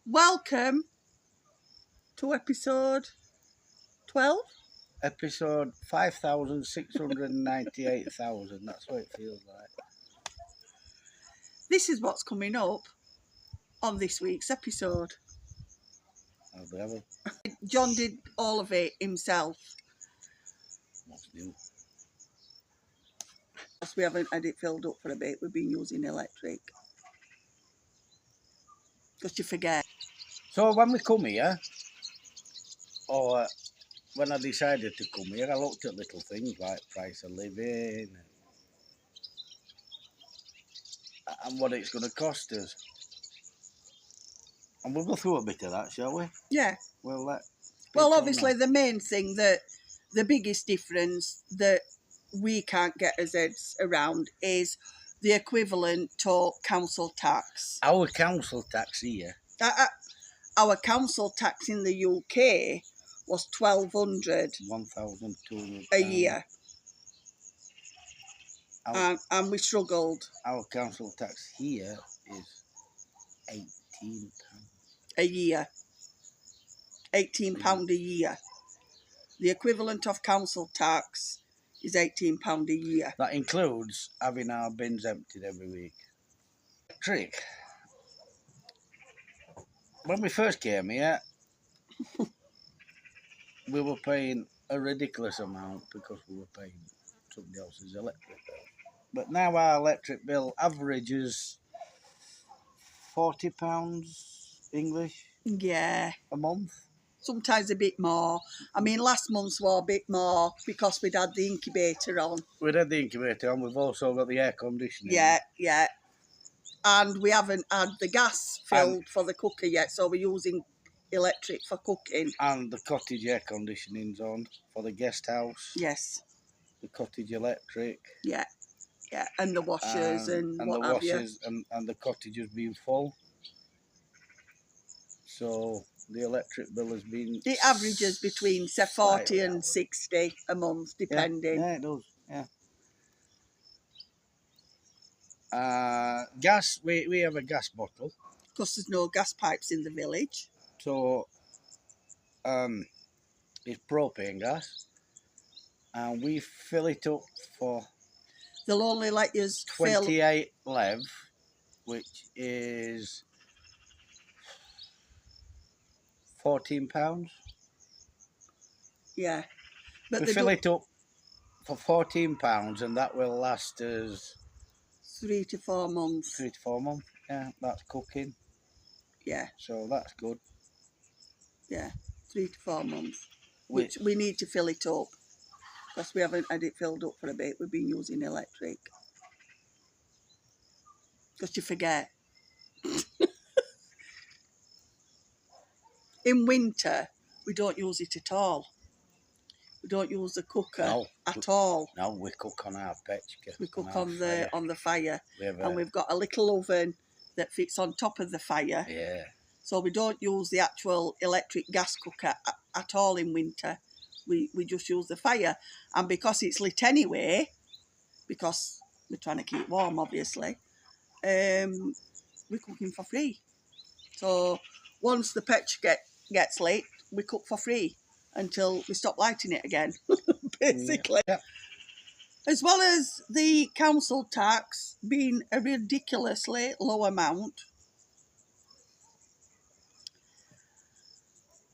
Welcome to episode 12. Episode 5,698,000. That's what it feels like. This is what's coming up on this week's episode. I'll be having. John did all of it himself. What's new? Because we haven't had it filled up for a bit. We've been using electric. Because you forget. So when we come here, or when I decided to come here, I looked at little things like price of living and what it's going to cost us. And we'll go through a bit of that, shall we? Yeah. Well, obviously the main thing the biggest difference that we can't get our heads around is the equivalent to council tax. Our council tax here. Our council tax in the UK was £1,200 a year. And we struggled. Our council tax here is £18. A year. £18 a year. The equivalent of council tax is £18 a year. That includes having our bins emptied every week. Trick. When we first came here, we were paying a ridiculous amount because we were paying somebody else's electric bill. But now our electric bill averages £40 English Yeah. a month. Sometimes a bit more. I mean, last month's were a bit more because we'd had the incubator on. We'd had the incubator on. We've also got the air conditioning. Yeah. And we haven't had the gas filled for the cooker yet, so we're using electric for cooking. And the cottage air conditioning's on for the guest house. Yes. The cottage electric. Yeah. And the washers and what have you. And the cottage has been full. So the electric bill has been... It averages between, say, 40 and 60 a month, depending. Yeah, it does, yeah. Gas, we have a gas bottle. Because there's no gas pipes in the village. So, it's propane gas. And we fill it up for... They'll only let you 28 lev, which is £14. Yeah. But we fill it up for £14 and that will last us 3 to 4 months. 3 to 4 months, yeah, that's cooking. Yeah. So that's good. Yeah, 3 to 4 months. Which we need to fill it up. Because we haven't had it filled up for a bit. We've been using electric. Because you forget. In winter, we don't use it at all. We don't use the cooker at all. No, we cook on our pechka. We cook on the fire. And we've got a little oven that fits on top of the fire. Yeah. So we don't use the actual electric gas cooker at all in winter. We just use the fire. And because it's lit anyway, because we're trying to keep warm, obviously, we're cooking for free. So once the pitch gets lit, we cook for free until we stop lighting it again, basically. Yeah. As well as the council tax being a ridiculously low amount,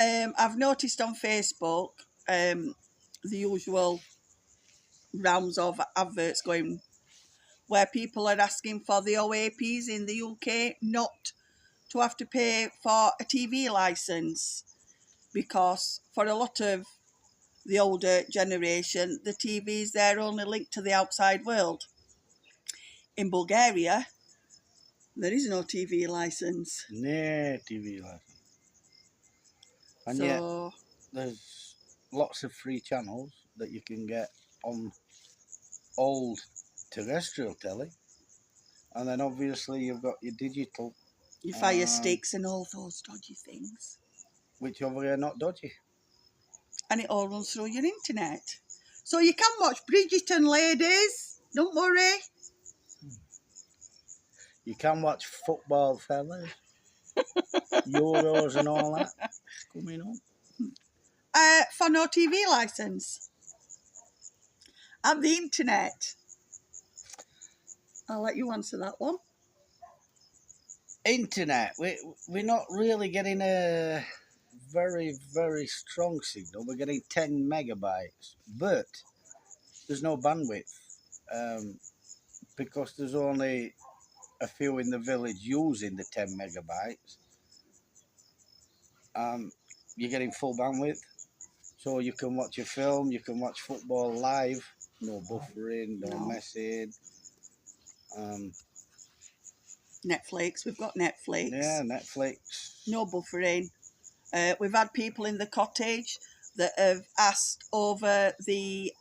I've noticed on Facebook the usual rounds of adverts going where people are asking for the OAPs in the UK not to have to pay for a TV licence, because for a lot of the older generation, the TVs, they're only linked to the outside world. In Bulgaria, there is no TV licence. No TV licence. And yet, there's lots of free channels that you can get on old terrestrial telly. And then obviously you've got your digital. Your fire sticks and all those dodgy things. Which over here are not dodgy. And it all runs through your internet. So you can watch Bridgerton, ladies. Don't worry. You can watch football, fellas. euros and all that coming up. For no TV licence. And the internet. I'll let you answer that one. Internet, we're not really getting a very strong signal. We're getting 10 megabytes, but there's no bandwidth because there's only a few in the village using the 10 megabytes. You're getting full bandwidth, so you can watch a film, you can watch football live, no buffering, no messing. Netflix, we've got Netflix. Yeah, Netflix. No buffering. We've had people in the cottage that have asked over the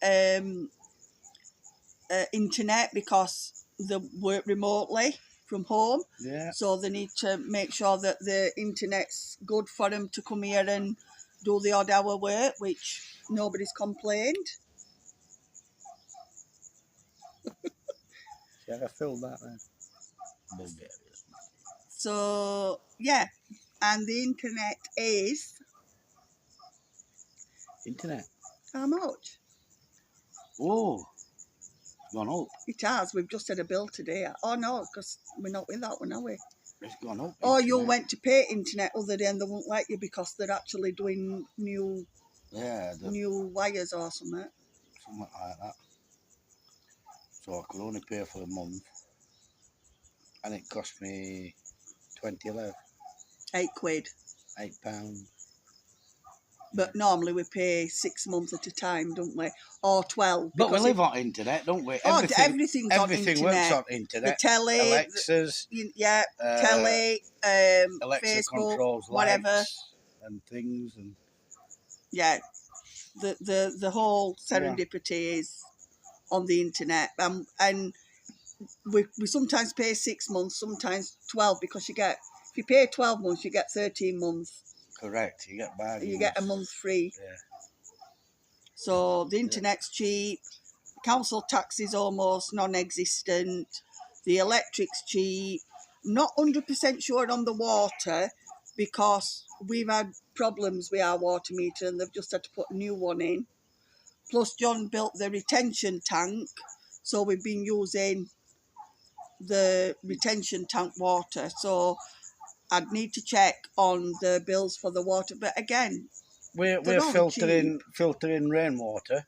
internet because they work remotely from home. Yeah. So they need to make sure that the internet's good for them to come here and do the odd hour work, which nobody's complained. Yeah, I filled that then. Bulgaria. So, yeah. And the internet is... Internet. How much? Oh, it's gone up. It has. We've just had a bill today. Oh, no, because we're not with that one, are we? It's gone up. Oh, internet. you went to pay internet other day and they won't let you because they're actually doing new wires or something. Something like that. So I could only pay for a month. And it cost me 20 left. £8. £8. But normally we pay 6 months at a time, don't we? Or 12. But we live on internet, don't we? Everything's on internet. Everything works on internet. The telly. Alexas. Telly, Alexa Facebook, controls whatever. lights and things. And yeah, the whole serendipity is on the internet. And we sometimes pay 6 months, sometimes 12, because if you pay 12 months, you get 13 months. Correct, you get bargains. You get a month free. Yeah. So the internet's cheap. Council tax is almost non-existent. The electric's cheap. Not 100% sure on the water because we've had problems with our water meter and they've just had to put a new one in. Plus John built the retention tank, so we've been using the retention tank water. So I'd need to check on the bills for the water, but again, we're filtering rainwater.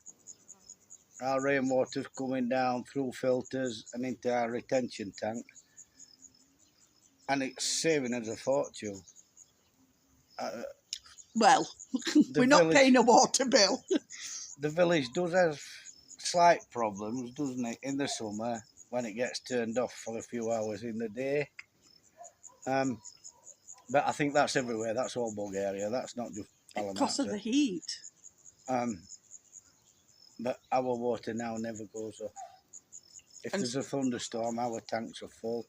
Our rainwater's coming down through filters and into our retention tank, and it's saving us a fortune. Well, we're not paying a water bill. The village does have slight problems, doesn't it, in the summer when it gets turned off for a few hours in the day. But I think that's everywhere. That's all Bulgaria. That's not just Alamata. Because of the heat. But our water now never goes off. If there's a thunderstorm, our tanks are full,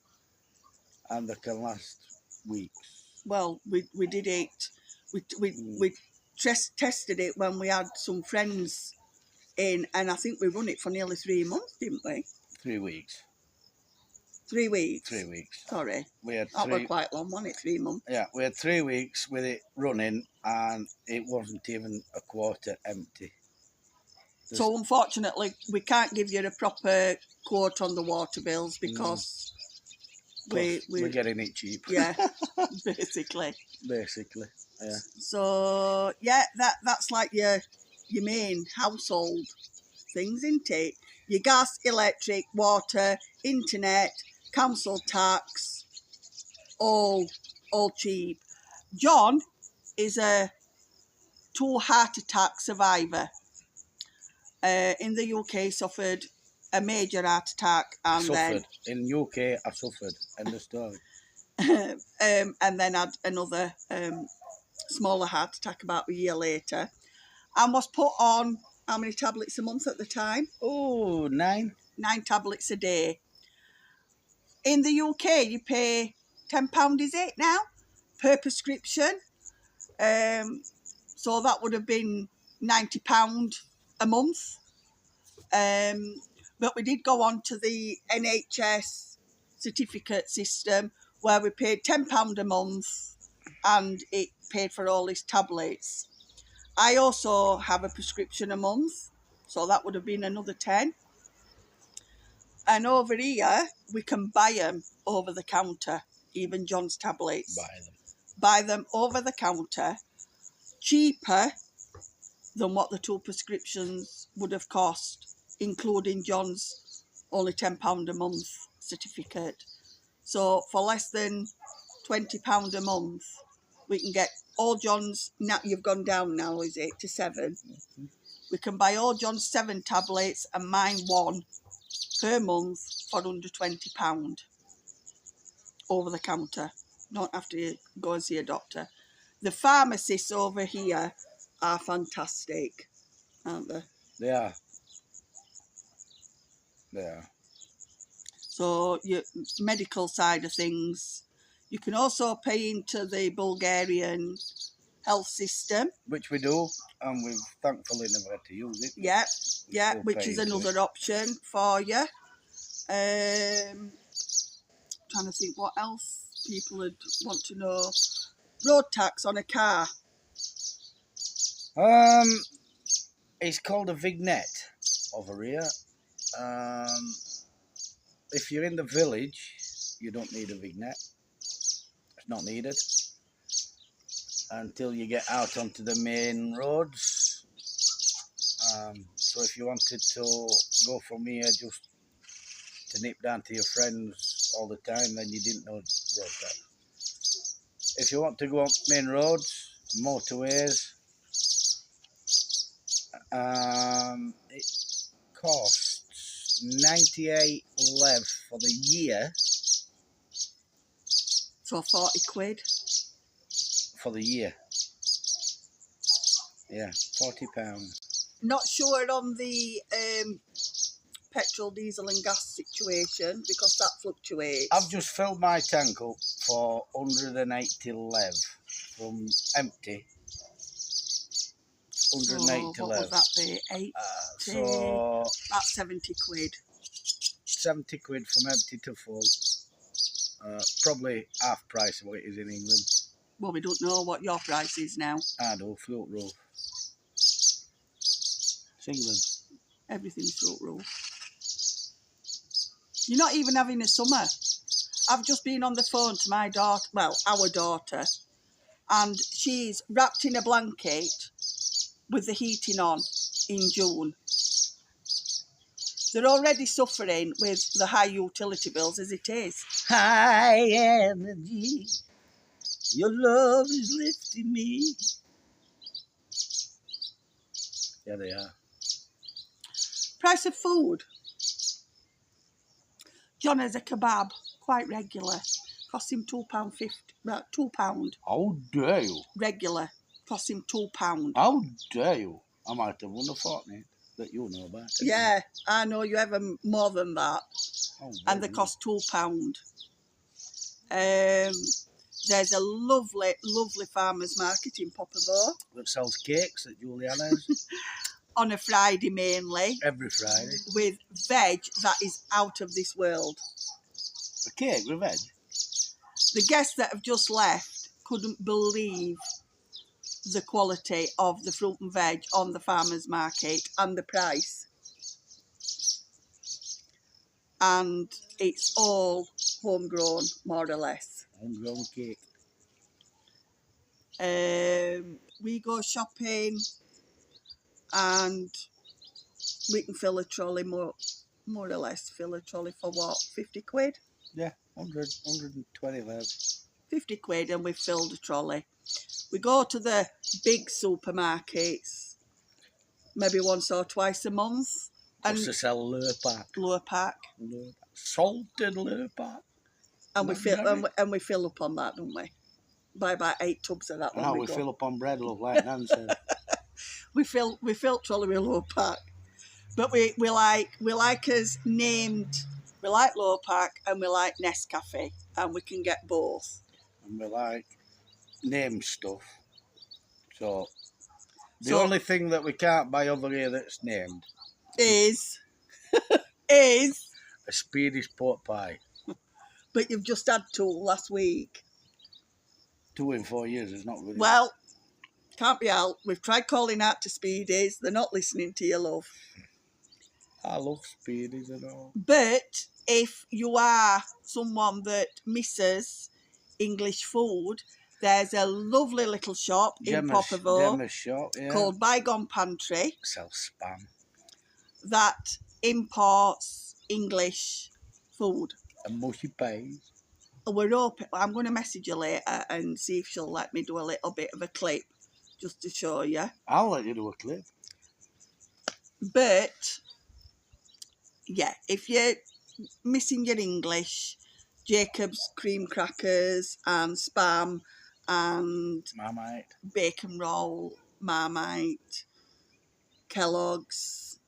and they can last weeks. Well, we did it. We tested it when we had some friends in, and I think we run it for nearly 3 months, didn't we? 3 weeks. 3 weeks? 3 weeks. Sorry. That was quite long, wasn't it? 3 months? Yeah, we had 3 weeks with it running and it wasn't even a quarter empty. So unfortunately, we can't give you a proper quote on the water bills because we're getting it cheap. Yeah, basically. Basically, yeah. So, yeah, that's like your main household things, isn't it? Your gas, electric, water, internet, council tax, all cheap. John is a 2 heart attack survivor. In the UK, suffered a major heart attack, and in UK I suffered. End of story. And then had another smaller heart attack about a year later, and was put on how many tablets a month at the time? Oh, 9. 9 tablets a day. In the UK, you pay £10, is it now, per prescription? So that would have been £90 a month. But we did go on to the NHS certificate system, where we paid £10 a month and it paid for all his tablets. I also have a prescription a month, so that would have been another 10. And over here, we can buy them over the counter, even John's tablets. Buy them over the counter, cheaper than what the 2 prescriptions would have cost, including John's only £10 a month certificate. So for less than £20 a month, we can get all John's, now you've gone down now, is it, to 7? Mm-hmm. We can buy all John's 7 tablets and mine 1 per month for under £20 over the counter. Don't have to go and see a doctor. The pharmacists over here are fantastic, aren't they? They are. They are. So your medical side of things, you can also pay into the Bulgarian health system, which we do, and we've thankfully never had to use it. Yeah, yeah, which is another option for you. Trying to think what else people would want to know. Road tax on a car. It's called a vignette over here. If you're in the village, you don't need a vignette. It's not needed until you get out onto the main roads. So if you wanted to go from here just to nip down to your friends all the time, then you didn't know road tax. If you want to go on main roads, motorways, it costs 98 lev for the year. So 40 quid? For the year. Yeah, £40. Not sure on the petrol, diesel and gas situation because that fluctuates. I've just filled my tank up for 180 lev from empty. 180 so what lev. Would that be? 80? So that's 70 quid. 70 quid from empty to full. Probably half price of what it is in England. Well, we don't know what your price is now. I know, float roof. It's England. Everything's float roof. You're not even having a summer. I've just been on the phone to my daughter, well, our daughter, and she's wrapped in a blanket with the heating on in June. They're already suffering with the high utility bills as it is. High energy, your love is lifting me. Yeah, they are. Price of food. John has a kebab, quite regular. Cost him £2.50. Well, £2. How dare you? Regular. Cost him £2. How dare you? I might have won a fortnight that you know about. Yeah, I know you have more than that. Oh, and they cost £2. There's a lovely, lovely farmers market in Popperville. That sells cakes at Juliana's. On a Friday mainly. Every Friday. With veg that is out of this world. A cake with veg? The guests that have just left couldn't believe the quality of the fruit and veg on the farmers market and the price. And it's all homegrown, more or less. Homegrown cake. We go shopping and we can fill a trolley, more or less fill a trolley for what, 50 quid? Yeah, 120 lev. 50 quid and we've filled a trolley. We go to the big supermarkets maybe once or twice a month. Just to sell Lurpak. Lurpak. Salted Lurpak. And we fill up on that, don't we? Buy about 8 tubs of that. No, we fill up on bread, love, like Nan said. we fill trolley with Lurpak. But we like us named. We like Lurpak and we like Nescafe, and we can get both. And we like named stuff. So the only thing that we can't buy over here that's named is a Swedish pork pie. But you've just had 2 last week. 2 in 4 years is not good. Well, can't be helped. We've tried calling out to Speedies. They're not listening to you, love. I love Speedies and all. But if you are someone that misses English food, there's a lovely little shop in Popperville Gemma's shop, yeah. called Bygone Pantry. Sells spam. That imports English food. And mushy pies. We're hoping, I'm going to message you later and see if she'll let me do a little bit of a clip just to show you. I'll let you do a clip. But, yeah, if you're missing your English, Jacob's cream crackers and spam and Marmite, bacon roll, Marmite, Kellogg's,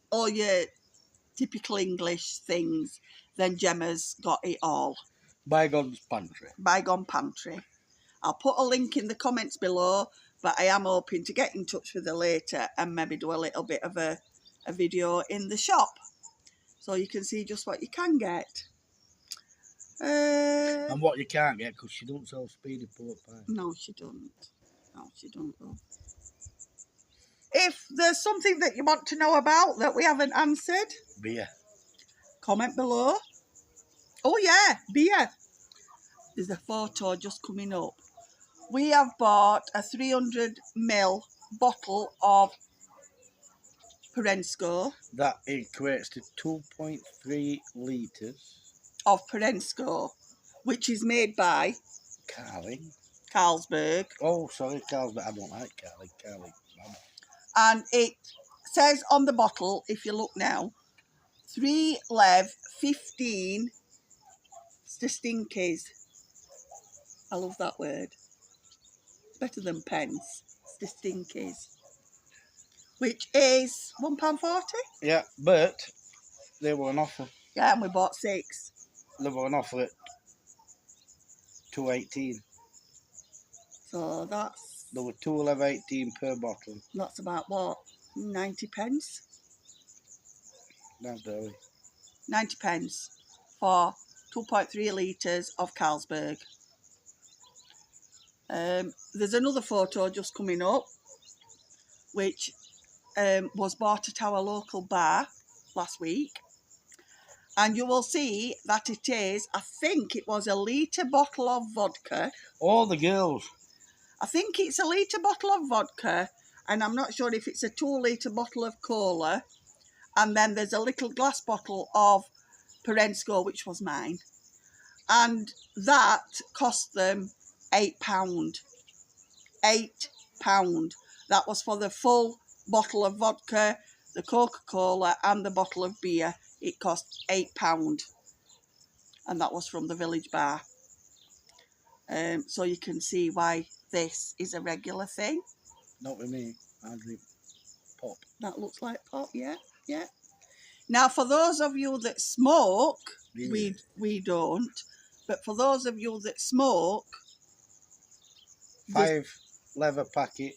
all your typical English things, then Gemma's got it all. Bygone's Pantry. Bygone Pantry. I'll put a link in the comments below, but I am hoping to get in touch with her later and maybe do a little bit of a video in the shop so you can see just what you can get. And what you can't get, because she don't sell speedy pork pie. No, she don't. No, she don't, though. If there's something that you want to know about that we haven't answered, Beer. comment below. Oh yeah, beer. There's a photo just coming up. We have bought a 300ml bottle of Perensco. That equates to 2.3 litres. Of Perensco, which is made by Carling. Carlsberg. Oh, sorry, Carlsberg. I don't like Carling. Carling. And it says on the bottle, if you look now, 3 lev 15 stinkies. I love that word. It's better than pence. Stinkies. Which is £1.40. Yeah, but they were on offer. Yeah, and we bought 6. They were on offer at $2.18. So that's... There were $2.18 per bottle. That's about what? 90 pence? That's dirty. 90 pence for 2.3 litres of Carlsberg. There's another photo just coming up, which was bought at our local bar last week. And you will see that it is, I think it was a litre bottle of vodka. All the girls. I think it's a litre bottle of vodka, and I'm not sure if it's a 2-litre bottle of cola. And then there's a little glass bottle of Perensco, which was mine. And that cost them £8. £8. That was for the full bottle of vodka, the Coca-Cola and the bottle of beer. It cost £8. And that was from the village bar. So you can see why this is a regular thing. Not with me. I drink pop. That looks like pop, yeah, yeah. Now, for those of you that smoke, Really? we don't, but for those of you that smoke... 5 leather packet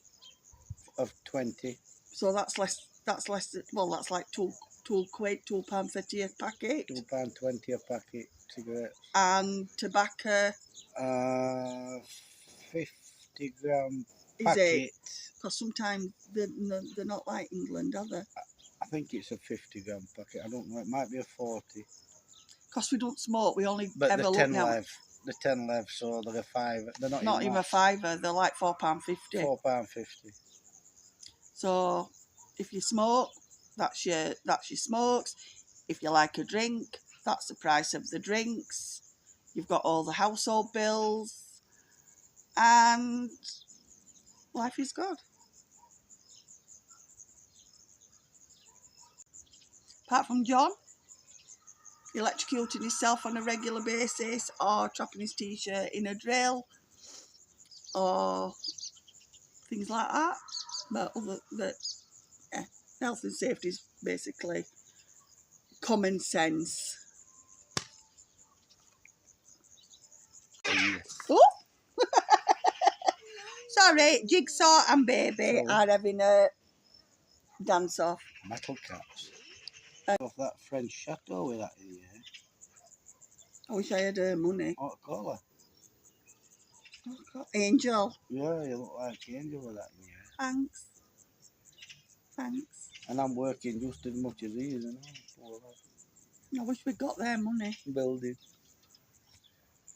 of 20. So that's less, well, that's like £2, £2.30 a packet. £2.20 a packet cigarettes. And tobacco... 50 gram is packet. it? Because sometimes they're not like England, are they? I think it's a 50 gram packet. I don't know. It might be a 40. Because we don't smoke, we only But ever the look 10 now. lev. The 10 lev, so they're a 5. They're Not even a fiver, they're like £4.50. £4.50. So if you smoke, that's your smokes. If you like a drink, that's the price of the drinks. You've got all the household bills, and life is good. Apart from John electrocuting himself on a regular basis, or trapping his t-shirt in a drill, or things like that. But yeah, health and safety is basically common sense. Oh! Sorry, Jigsaw and Baby are having a dance off. Metal cats. Off that French chateau with that in here. I wish I had her money. What colour? Oh, God. Angel. Yeah, you look like Angel with that in your hair. Thanks. Thanks. And I'm working just as much as he is, you know. I wish we got their money. Building.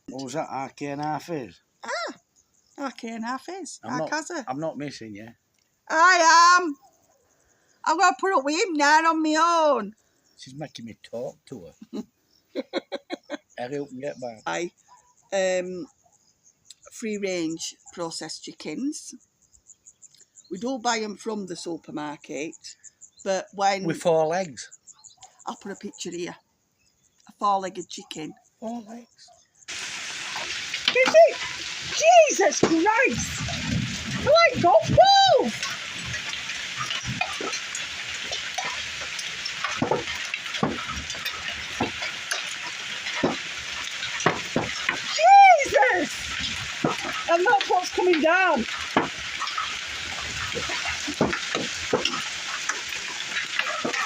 What was that? Arcane half is? Arcane half is. I'm not missing you. I am. I'm going to put up with him now on my own. She's making me talk to her. Hurry up and get back. Free range processed chickens. We do buy them from the supermarket, but when... With 4 legs? I'll put a picture here. A 4-legged chicken. 4 legs? Is it? Jesus Christ! My God, move! Jesus! And that's what's coming down.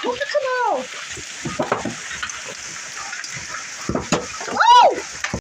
Look at them all.